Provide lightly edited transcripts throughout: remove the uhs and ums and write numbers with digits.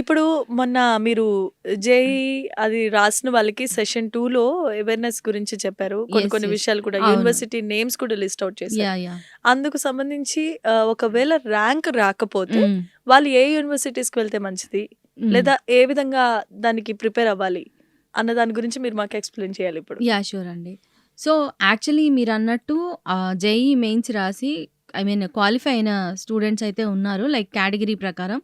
ఇప్పుడు మొన్న మీరు జేఈఈ అది రాసిన వాళ్ళకి సెషన్ 2లో అవేర్‌నెస్ గురించి చెప్పారు. కొన్ని యెస్. కొన్ని యెస్. విషయాలు కూడా అవును. యూనివర్సిటీ నేమ్స్ కూడా లిస్ట్ ఔట్ చేశారు. యాహ్! అందుకు సంబంధించి ఒకవేళ ర్యాంక్ రాకపోతే హ్మ్. వాళ్ళు ఏ యూనివర్సిటీస్‌కి వెళ్తే మంచిది? హ్మ్. లేదా ఏ విధంగా దానికి ప్రిపేర్ అవ్వాలి? అన్న దాని గురించి మీరు మాకు ఎక్స్‌ప్లెయిన్ చేయాలిప్పుడు. షూర్ అండి. సో, యాక్చువల్లీ మీరన్నట్టు జేఈఈ మెయిన్స్ రాసి క్వాలిఫై అయిన స్టూడెంట్స్ అయితే ఉన్నారు. లైక్ కేటగిరీ ప్రకారం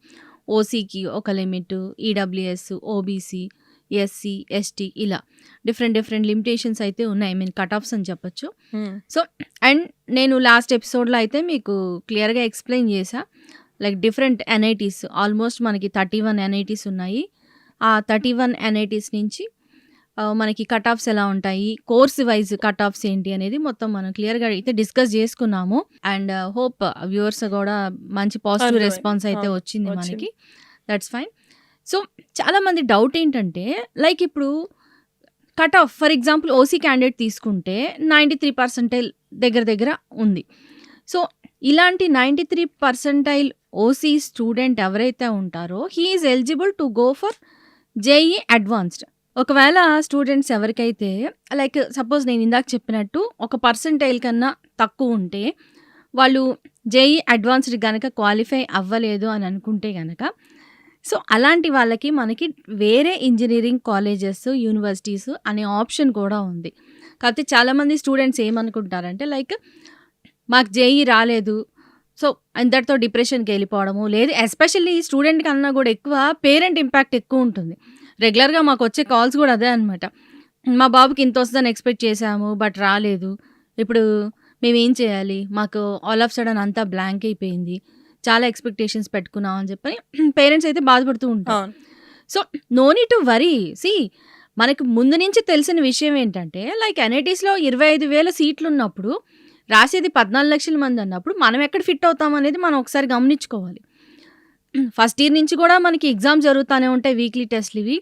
ఓసీకి ఒక limit, EWS, OBC, SC, ST ఇలా డిఫరెంట్ లిమిటేషన్స్ అయితే ఉన్నాయి. కట్ ఆఫ్స్ అని చెప్పొచ్చు. హ్మ్. సో, అండ్ నేను లాస్ట్ ఎపిసోడ్‌లో అయితే మీకు క్లియర్‌గా ఎక్స్‌ప్లెయిన్ చేశా. లైక్ డిఫరెంట్ ఎన్ఐటీస్ ఆల్మోస్ట్ మనకి 31 ఎన్ఐటీస్ ఉన్నాయి. ఆ 31 ఎన్ఐటీస్ నుంచి మనకి కట్ ఆఫ్స్ ఎలా ఉంటాయి, కోర్స్ వైజ్ కట్ ఆఫ్స్ ఏంటి అనేది మొత్తం మనం క్లియర్‌గా అయితే డిస్కస్ చేసుకున్నాము. అండ్ హోప్ వ్యూవర్స్ కూడా మంచి పాజిటివ్ అర్థమైంది. రెస్పాన్స్ అయితే అవును. వచ్చింది వచ్చింది. మనకి. That's fine. సో, చాలామంది డౌట్ ఏంటంటే లైక్ ఇప్పుడు cut off for example OC candidate తీసుకుంటే 93% దగ్గర ఉంది. సో, ఇలాంటి 93% ఓసీ స్టూడెంట్ ఎవరైతే ఉంటారో he is eligible to go for JEE advanced. ఒకవేళ స్టూడెంట్స్ ఎవరికైతే లైక్ సపోజ్ నేను ఇందాక చెప్పినట్టు ఒక పర్సెంటైల్ కన్నా తక్కువ ఉంటే వాళ్ళు జేఈఈ అడ్వాన్స్డ్ గనక క్వాలిఫై అవ్వలేదు అని అనుకుంటే గనక సో అలాంటి వాళ్ళకి మనకి వేరే ఇంజినీరింగ్ కాలేజెస్, యూనివర్సిటీస్ అనే ఆప్షన్ కూడా ఉంది. కాకపోతే చాలామంది స్టూడెంట్స్ ఏమనుకుంటారంటే లైక్ మాకు జేఈఈ రాలేదు. సో, ఇంతటితో డిప్రెషన్‌కి వెళ్ళిపోవడము. లేదు ఎస్పెషల్లీ స్టూడెంట్ కన్నా కూడా ఎక్కువ పేరెంట్ ఇంపాక్ట్ ఎక్కువ ఉంటుంది. రెగ్యులర్‌గా మాకొచ్చే కాల్స్ కూడా అదే అనమాట. మా బాబుకి ఇంత వస్తదని ఎక్స్‌పెక్ట్ చేశాము. బట్ రాలేదు. ఇప్పుడు మేమేం చేయాలి? మాకు ఆల్ ఆఫ్ సడన్ అంతా బ్లాంక్ అయిపోయింది. చాలా ఎక్స్‌పెక్టేషన్స్ పెట్టుకున్నాం అని చెప్పని పేరెంట్స్ అయితే బాధపడుతూ ఉంటారు. అవును. So, no need to worry. మనకు ముందు నుంచి తెలిసిన విషయం ఏంటంటే లైక్ ఎన్ఐటీస్‌లో 25,000 సీట్లున్నప్పుడు రాసేది 14,00,000 మంది అన్నప్పుడు మనం ఎక్కడ ఫిట్ అవుతాం అనేది మనం ఒకసారి గమనించుకోవాలి. ఫస్ట్ ఇయర్ నుంచి కూడా మనకి ఎగ్జామ్ జరుగుతానే ఉంటాయి. వీక్లీ టెస్ట్‌లు ఇవి.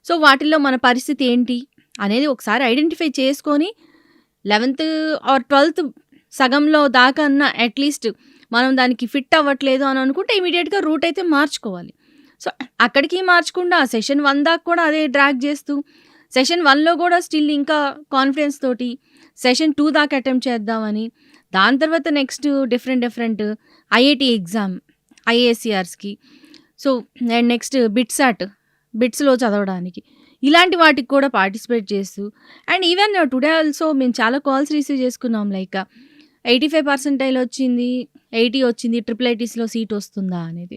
సో, వాటిల్లో మన పరిస్థితి ఏంటి అనేది ఒకసారి ఐడెంటిఫై చేసుకొని 11థ్ ఆర్ 12థ్ సగంలో దాకా అన్న అట్‌లీస్ట్ మనం దానికి ఫిట్ అవ్వట్లేదు అని అనుకుంటే ఇమ్మీడియేట్‌గా రూట్ అయితే మార్చుకోవాలి. సో, అక్కడికి మార్చకుండా సెషన్ 1 దాకా కూడా అదే డ్రాగ్ చేస్తూ సెషన్ 1లో కూడా స్టిల్ ఇంకా కాన్ఫిడెన్స్ తోటి సెషన్ 2 దాకా అటెంప్ట్ చేద్దామని దాని తర్వాత నెక్స్ట్ డిఫరెంట్ ఐఐటీ ఎగ్జామ్ ఐఏఎస్‌సిఆర్స్‌కి సో, అండ్ నెక్స్ట్ బిట్స్‌లో చదవడానికి ఇలాంటి వాటికి కూడా పార్టిసిపేట్ చేస్తూ అండ్ ఈవెన్ టుడే ఆల్సో మేము చాలా కాల్స్ రిసీవ్ చేసుకున్నాం. లైక్ 85% వచ్చింది, 80 వచ్చింది, ట్రిపుల్ ఐటీస్‌లో సీట్ వస్తుందా అనేది.